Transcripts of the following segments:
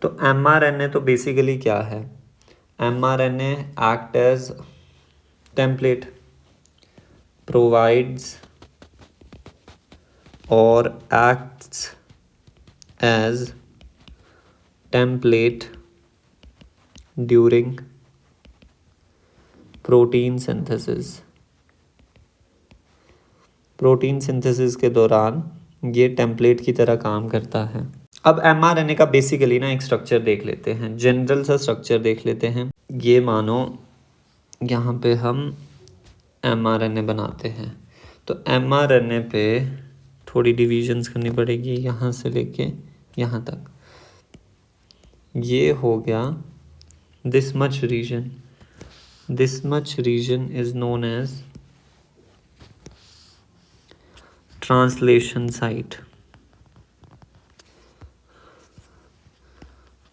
तो mRNA तो basically क्या है, mRNA act as template, provides और acts as template during protein synthesis। Protein synthesis के दौरान ये टेम्पलेट की तरह काम करता है। अब mRNA का बेसिकली ना एक स्ट्रक्चर देख लेते हैं, जनरल सा स्ट्रक्चर देख लेते हैं। ये मानो यहाँ पे हम mRNA बनाते हैं, तो mRNA पे थोड़ी डिविजन्स करनी पड़ेगी, यहाँ से लेके यहाँ तक। ये हो गया this much region, this much region is known as translation site.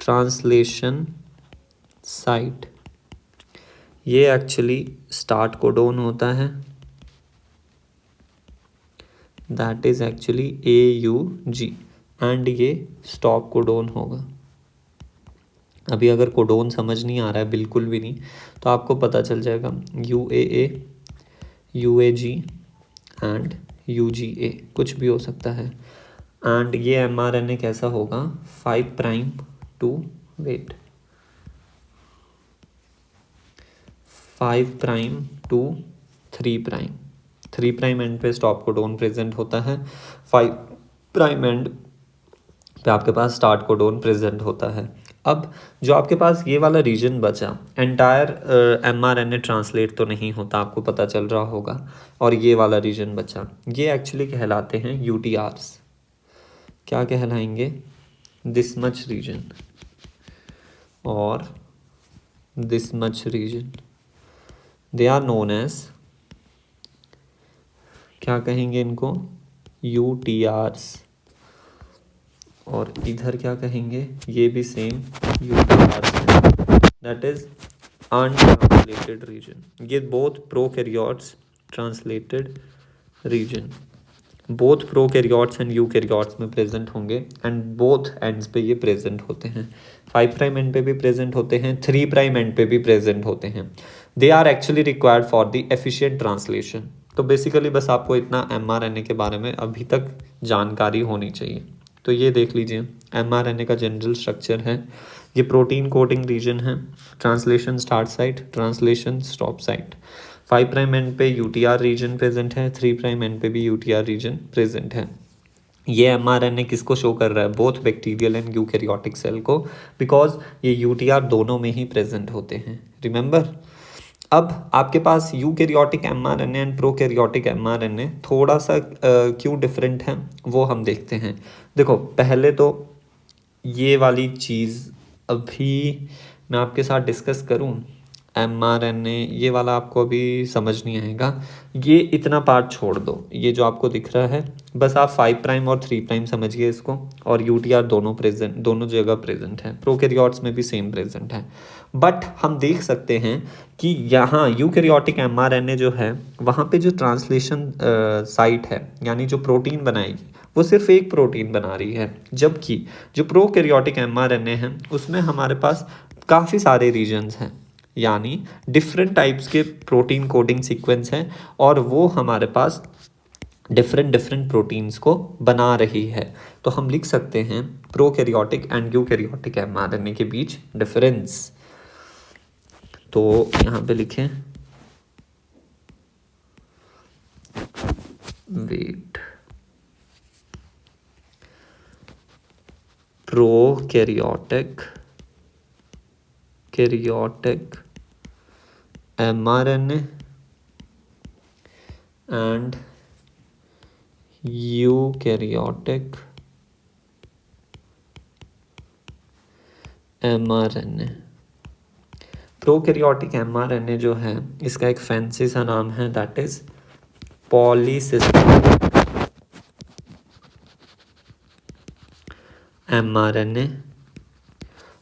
Translation site ये एक्चुअली स्टार्ट कोडोन होता है, that is actually AUG, and ये स्टॉप कोडोन होगा। अभी अगर कोडोन समझ नहीं आ रहा है, बिल्कुल भी नहीं, तो आपको पता चल जाएगा UAA, UAG एंड UGA, कुछ भी हो सकता है। एंड ये mRNA कैसा होगा, 5 prime to wait 5 prime to 3 prime, 3 prime end पे स्टॉप कोडोन प्रेजेंट होता है, 5 प्राइम एंड पे आपके पास स्टार्ट कोडोन प्रेजेंट होता है। अब जो आपके पास ये वाला रीजन बचा, एंटायर mRNA ट्रांसलेट तो नहीं होता, आपको पता चल रहा होगा, और ये वाला रीजन बचा, ये एक्चुअली कहलाते हैं UTRs। क्या कहलाएंगे, दिस मच रीजन और this much region, they are known as, क्या कहेंगे इनको, UTRs। और इधर क्या कहेंगे, ये भी सेम UTRs है, दैट इज अनट्रांसलेटेड रीजन। ये both prokaryotes translated region, both prokaryotes and eukaryotes में प्रेजेंट होंगे, एंड बोथ एंड्स पे ये प्रेजेंट होते हैं। 5 प्राइम एंड पे भी प्रेजेंट होते हैं, 3 प्राइम एंड पे भी प्रेजेंट होते हैं। They are actually required for the efficient translation. तो बेसिकली बस आपको इतना mRNA के बारे में अभी तक जानकारी होनी चाहिए। तो ये देख लीजिए, mRNA का जनरल स्ट्रक्चर है, ये प्रोटीन कोडिंग रीजन है, translation start site, translation stop site. 5 prime end पे UTR रीजन प्रेजेंट है, 3 प्राइम एंड पे भी UTR रीजन प्रेजेंट है। ये mRNA किसको शो कर रहा है, both bacterial and eukaryotic cell को, बिकॉज ये UTR दोनों में ही प्रेजेंट होते हैं, रिमेंबर। अब आपके पास eukaryotic mRNA and prokaryotic mRNA थोड़ा सा क्यों डिफरेंट है वो हम देखते हैं। देखो पहले तो ये वाली चीज़ अभी मैं आपके साथ डिस्कस करूं, mRNA ये वाला आपको अभी समझ नहीं आएगा, ये इतना पार्ट छोड़ दो, ये जो आपको दिख रहा है बस आप 5 प्राइम और 3 प्राइम समझिए इसको, और UTR दोनों प्रेजेंट, दोनों जगह प्रेजेंट है, प्रोकैरियोट्स में भी सेम प्रेजेंट है। बट हम देख सकते हैं कि यहाँ यूकैरियोटिक mRNA जो है वहाँ पे जो ट्रांसलेशन साइट है, यानी जो प्रोटीन बनाएगी वो सिर्फ एक प्रोटीन बना रही है, जबकि जो प्रोकैरियोटिक mRNA है उसमें हमारे पास काफ़ी सारे रीजन्स हैं, यानी डिफरेंट टाइप्स के प्रोटीन कोडिंग सीक्वेंस हैं, और वो हमारे पास डिफरेंट प्रोटीन्स को बना रही है। तो हम लिख सकते हैं प्रोकैरियोटिक एंड यूकैरियोटिक mRNA के बीच डिफरेंस। तो यहाँ पे लिखें, wait, prokaryotic mRNA and eukaryotic mRNA। Prokaryotic mRNA जो है इसका एक फैंसी सा नाम है, दैट इज पॉलीसिस्टेमिक mRNA,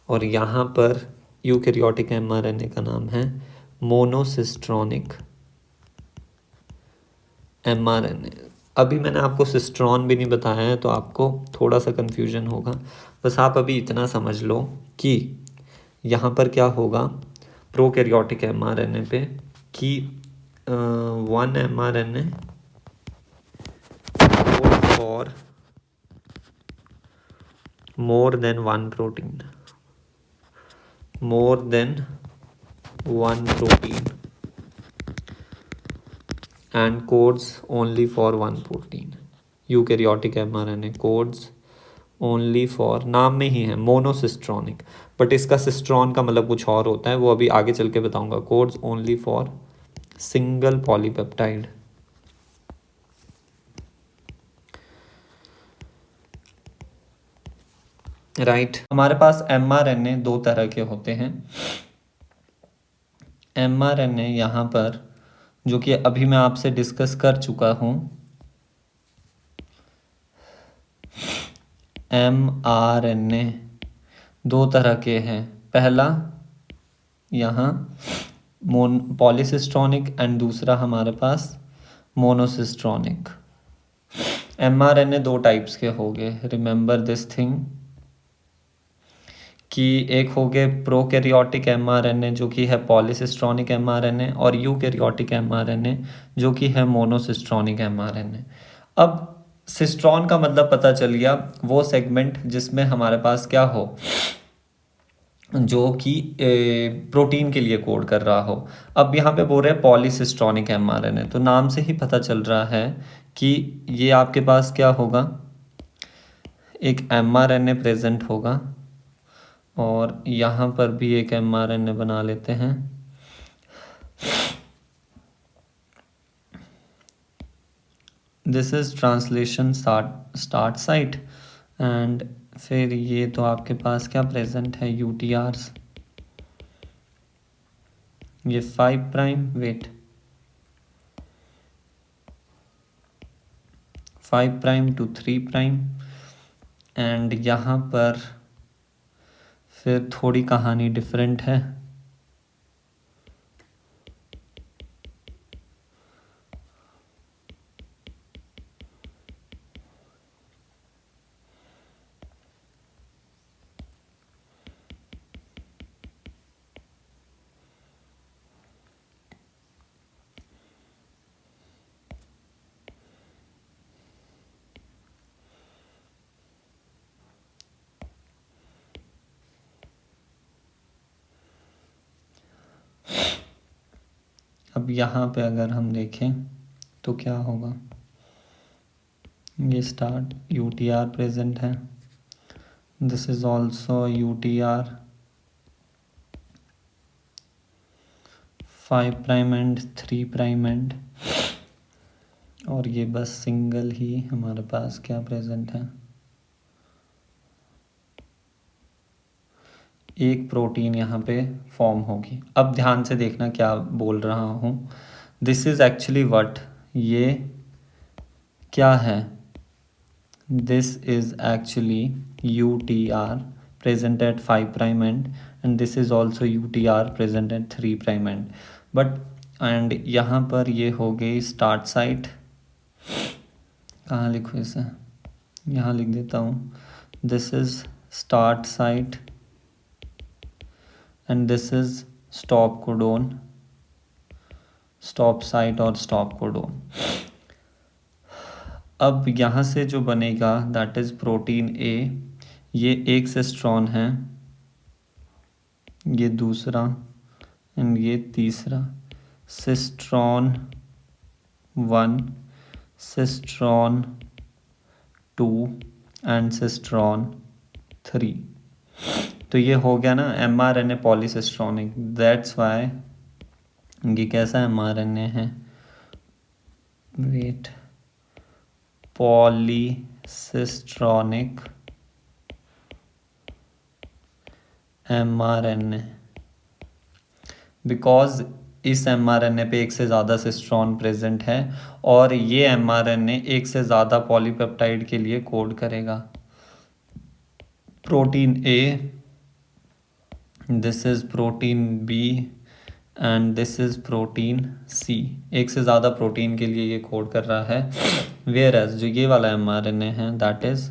और यहाँ पर यूकैरियोटिक mRNA का नाम है मोनोसिस्ट्रॉनिक mRNA। अभी मैंने आपको सिस्ट्रॉन भी नहीं बताया है तो आपको थोड़ा सा कन्फ्यूजन होगा। बस आप अभी इतना समझ लो कि यहाँ पर क्या होगा प्रोकैरियोटिक mRNA पे कि 1 mRNA code for more than one protein and codes only for one protein. Eukaryotic mRNA codes only for, नाम में ही है मोनोसिस्ट्रॉनिक, बट इसका सिस्ट्रॉन का मतलब कुछ और होता है, वो अभी आगे चल के बताऊंगा। Codes only for single polypeptide. Right हमारे पास mRNA दो तरह के होते हैं। mRNA यहाँ पर जो कि अभी मैं आपसे डिस्कस कर चुका हूँ, mRNA दो तरह के हैं। पहला यहाँ पॉलीसिस्ट्रॉनिक एंड दूसरा हमारे पास मोनोसिस्ट्रॉनिक। mRNA दो टाइप्स के हो गए, रिमेंबर दिस थिंग, कि एक हो गए प्रोकैरियोटिक mRNA जो कि है पॉलीसिस्ट्रॉनिक mRNA और यूकैरियोटिक mRNA जो कि है मोनोसिस्ट्रॉनिक mRNA। अब सिस्ट्रॉन का मतलब पता चल गया, वो सेगमेंट जिसमें हमारे पास क्या हो, जो कि प्रोटीन के लिए कोड कर रहा हो। अब यहाँ पे बोल रहे हैं पॉलीसिस्ट्रॉनिक mRNA, तो नाम से ही पता चल रहा है कि ये आपके पास क्या होगा, एक mRNA प्रेजेंट होगा और यहाँ पर भी एक mRNA बना लेते हैं। This is translation start site and फिर ये तो आपके पास क्या प्रेजेंट है, यूटीआर्स। ये 5 prime wait 5 prime to 3 prime end यहाँ पर फिर थोड़ी कहानी डिफरेंट है। अब यहाँ पे अगर हम देखें तो क्या होगा, ये स्टार्ट यूटीआर प्रेजेंट है, this is also UTR 5 prime and 3 prime and, और ये बस सिंगल ही हमारे पास क्या प्रेजेंट है, एक प्रोटीन यहाँ पे फॉर्म होगी। अब ध्यान से देखना क्या बोल रहा हूँ, दिस इज एक्चुअली व्हाट, ये क्या है, this is actually UTR present at 5 prime end and this is also UTR present at 3 prime end, but and यहाँ पर ये हो गई स्टार्ट साइट। कहाँ लिखूँ इसे, यहाँ लिख देता हूँ, this is start site and this is stop codon, stop site और स्टॉप कोडोन। अब यहाँ से जो बनेगा दैट इज प्रोटीन A, ये एक सिस्ट्रॉन है, ये दूसरा एंड ये तीसरा, सिस्ट्रॉन 1, सिस्ट्रॉन 2 एंड सिस्ट्रॉन 3। तो ये हो गया ना mRNA पॉलीसिस्ट्रॉनिक, दैट्स वाई ये कैसा mRNA है, वेट, पॉलीसिस्ट्रॉनिक mRNA, बिकॉज इस mRNA पे एक से ज़्यादा सिस्ट्रॉन प्रेजेंट है और ये mRNA एक से ज़्यादा पॉलीपेप्टाइड के लिए कोड करेगा। Protein A, this is protein B and this is protein C. एक से ज़्यादा प्रोटीन के लिए ये कोड कर रहा है। वेयर एज जो ये वाला mRNA है दैट इज़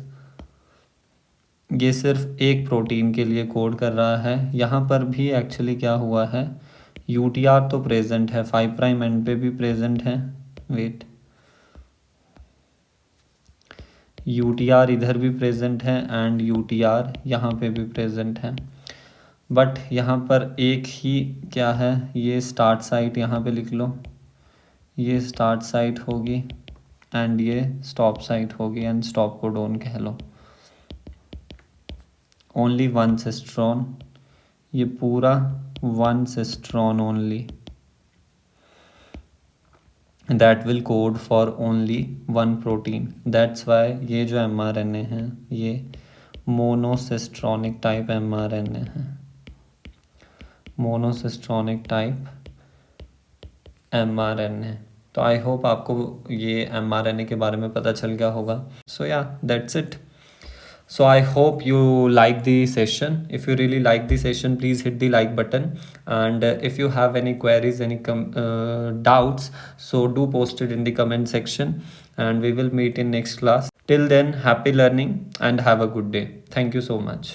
ये सिर्फ एक प्रोटीन के लिए कोड कर रहा है। यहाँ पर भी एक्चुअली क्या हुआ है, यूटीआर तो प्रेजेंट है, 5 प्राइम एंड पे भी प्रेजेंट है। वेट, यूटीआर इधर भी प्रेजेंट है एंड यूटीआर यहाँ पे भी प्रेजेंट है, बट यहाँ पर एक ही क्या है, ये स्टार्ट साइट यहाँ पे लिख लो, ये स्टार्ट साइट होगी एंड ये स्टॉप साइट होगी एंड स्टॉप कोडोन कह लो। ओनली वन सिस्ट्रॉन, ये पूरा one cistron only, that will code for only one protein. That's why ये जो mRNA है ये मोनोसिस्ट्रॉनिक टाइप mRNA है, मोनोसिस्ट्रॉनिक टाइप mRNA। तो आई होप आपको ये mRNA के बारे में पता चल गया होगा। सो या that's it. So I hope you like the session. If you really like the session, please hit the like button. And if you have any queries, any doubts, so do post it in the comment section. And we will meet in next class. Till then, happy learning and have a good day. Thank you so much.